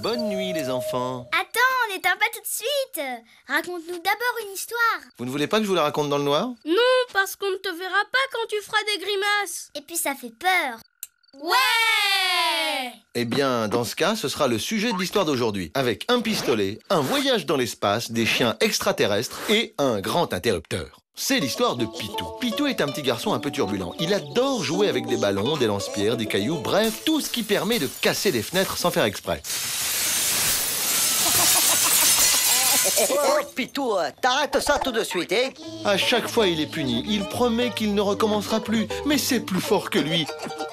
Bonne nuit, les enfants. Attends, on n'éteint pas tout de suite. Raconte-nous d'abord une histoire. Vous ne voulez pas que je vous la raconte dans le noir? Non, parce qu'on ne te verra pas quand tu feras des grimaces. Et puis ça fait peur. Ouais! Eh bien, dans ce cas, ce sera le sujet de l'histoire d'aujourd'hui. Avec un pistolet, un voyage dans l'espace, des chiens extraterrestres et un grand interrupteur. C'est l'histoire de Pitou. Pitou est un petit garçon un peu turbulent. Il adore jouer avec des ballons, des lance-pierres, des cailloux, bref, tout ce qui permet de casser des fenêtres sans faire exprès. Oh, Pitou, t'arrêtes ça tout de suite, hein? À chaque fois, il est puni. Il promet qu'il ne recommencera plus, mais c'est plus fort que lui.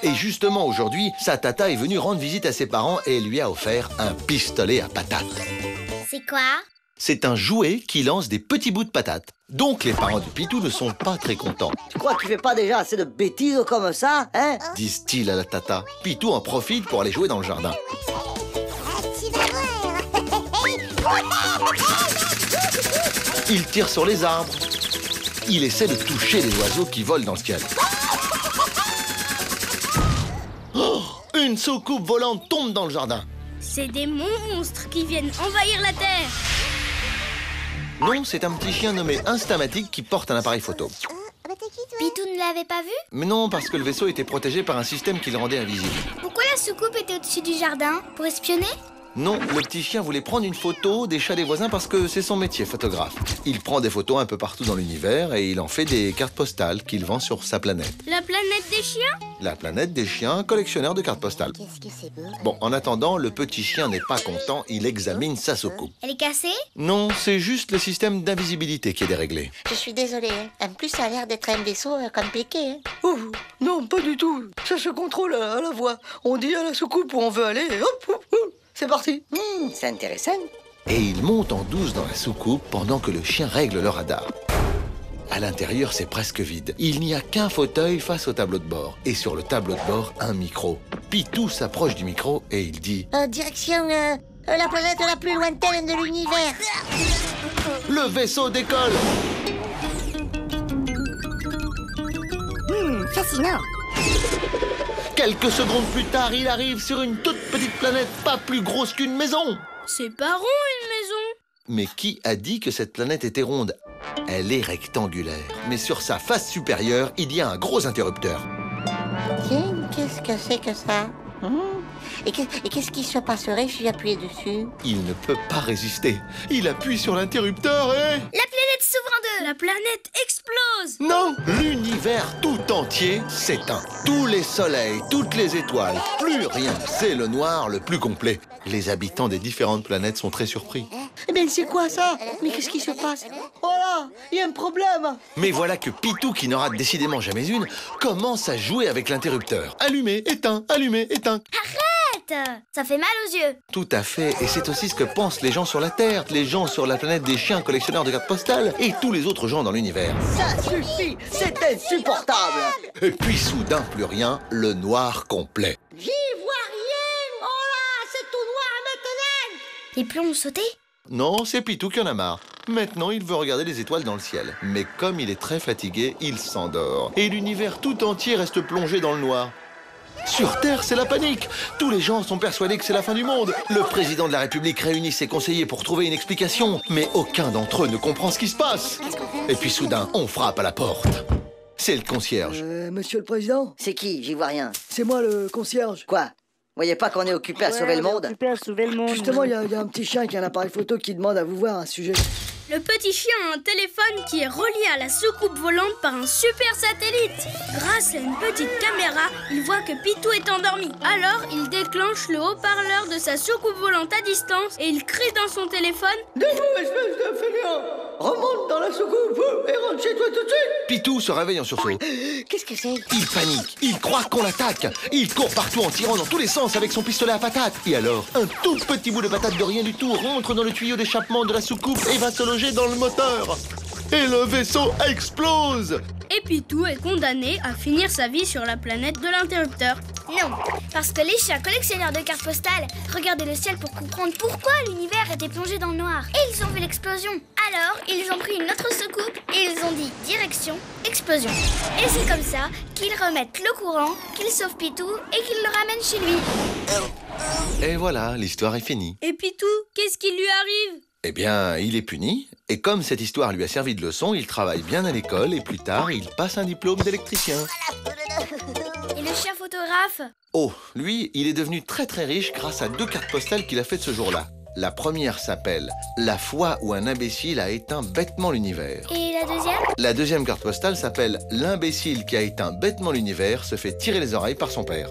Et justement, aujourd'hui, sa tata est venue rendre visite à ses parents et lui a offert un pistolet à patates. C'est quoi? C'est un jouet qui lance des petits bouts de patates. Donc, les parents de Pitou ne sont pas très contents. Tu crois qu'il fait pas déjà assez de bêtises comme ça, hein? Disent-ils à la tata. Pitou en profite pour aller jouer dans le jardin. Il tire sur les arbres. Il essaie de toucher les oiseaux qui volent dans le ciel. Oh, une soucoupe volante tombe dans le jardin. C'est des monstres qui viennent envahir la Terre. Non, c'est un petit chien nommé Instamatic qui porte un appareil photo. Pitou ne l'avait pas vu? Mais non, parce que le vaisseau était protégé par un système qui le rendait invisible. Pourquoi la soucoupe était au-dessus du jardin? Pour espionner? Non, le petit chien voulait prendre une photo des chats des voisins parce que c'est son métier, photographe. Il prend des photos un peu partout dans l'univers et il en fait des cartes postales qu'il vend sur sa planète. La planète des chiens? La planète des chiens, collectionneur de cartes postales. Qu'est-ce que c'est beau? Bon, en attendant, le petit chien n'est pas content, il examine sa soucoupe. Elle est cassée? Non, c'est juste le système d'invisibilité qui est déréglé. Je suis désolée. En plus, ça a l'air d'être un vaisseau compliqué. Oh, non, pas du tout. Ça se contrôle à la voix. On dit à la soucoupe où on veut aller et hop, hop, hop, c'est parti. C'est intéressant. Et il monte en douce dans la soucoupe pendant que le chien règle le radar. À l'intérieur, c'est presque vide. Il n'y a qu'un fauteuil face au tableau de bord. Et sur le tableau de bord, un micro. Pitou s'approche du micro et il dit Direction la planète la plus lointaine de l'univers. « Le vaisseau décolle !» Fascinant. Quelques secondes plus tard, il arrive sur une toute petite planète pas plus grosse qu'une maison. C'est pas rond, une maison. Mais qui a dit que cette planète était ronde? Elle est rectangulaire. Mais sur sa face supérieure, il y a un gros interrupteur. Tiens, qu'est-ce que c'est que ça? Et qu'est-ce qui se passerait si j'appuyais dessus? Il ne peut pas résister. Il appuie sur l'interrupteur et... La planète s'ouvre en deux. La planète explose. Non! L'univers tout entier s'éteint. Tous les soleils, toutes les étoiles, plus rien. C'est le noir le plus complet. Les habitants des différentes planètes sont très surpris. Mais c'est quoi ça? Mais qu'est-ce qui se passe? Oh là, il y a un problème. Mais voilà que Pitou, qui n'en rate décidément jamais une, commence à jouer avec l'interrupteur. Allumé, éteint, allumé, éteint. Ça fait mal aux yeux. Tout à fait, et c'est aussi ce que pensent les gens sur la Terre, les gens sur la planète des chiens collectionneurs de cartes postales et tous les autres gens dans l'univers. Ça suffit, c'est insupportable. Et puis soudain, plus rien, le noir complet. J'y vois rien. Oh là, c'est tout noir maintenant. Les plombs ont sauté? Non, c'est Pitou qui en a marre. Maintenant, il veut regarder les étoiles dans le ciel. Mais comme il est très fatigué, il s'endort. Et l'univers tout entier reste plongé dans le noir. Sur Terre, c'est la panique. Tous les gens sont persuadés que c'est la fin du monde. Le président de la République réunit ses conseillers pour trouver une explication. Mais aucun d'entre eux ne comprend ce qui se passe. Et puis soudain, on frappe à la porte. C'est le concierge. Monsieur le Président? C'est qui? J'y vois rien. C'est moi le concierge. Quoi? Voyez pas qu'on est occupé à sauver le monde? Justement, il y a un petit chien qui a un appareil photo qui demande à vous voir un sujet. Le petit chien a un téléphone qui est relié à la soucoupe volante par un super satellite. Grâce à une petite caméra, il voit que Pitou est endormi. Alors, il déclenche le haut-parleur de sa soucoupe volante à distance et il crie dans son téléphone « Debout, espèce de fainéant! Remonte dans la soucoupe et rentre chez toi tout de suite! Pitou se réveille en sursaut. Qu'est-ce que c'est? Il panique, il croit qu'on l'attaque. Il court partout en tirant dans tous les sens avec son pistolet à patate. Et alors, un tout petit bout de patate de rien du tout rentre dans le tuyau d'échappement de la soucoupe et va se loger dans le moteur. Et le vaisseau explose. Et Pitou est condamné à finir sa vie sur la planète de l'interrupteur. Non, parce que les chiens collectionneurs de cartes postales regardaient le ciel pour comprendre pourquoi l'univers était plongé dans le noir. Et ils ont vu l'explosion. Alors, ils ont pris une autre soucoupe et ils ont dit direction, explosion. Et c'est comme ça qu'ils remettent le courant, qu'ils sauvent Pitou et qu'ils le ramènent chez lui. Et voilà, l'histoire est finie. Et Pitou, qu'est-ce qui lui arrive? Eh bien, il est puni, et comme cette histoire lui a servi de leçon, il travaille bien à l'école, et plus tard, il passe un diplôme d'électricien. Et le chien photographe? Oh, lui, il est devenu très très riche grâce à 2 cartes postales qu'il a faites ce jour-là. La première s'appelle « La fois où un imbécile a éteint bêtement l'univers ». Et la deuxième? La deuxième carte postale s'appelle « L'imbécile qui a éteint bêtement l'univers se fait tirer les oreilles par son père ».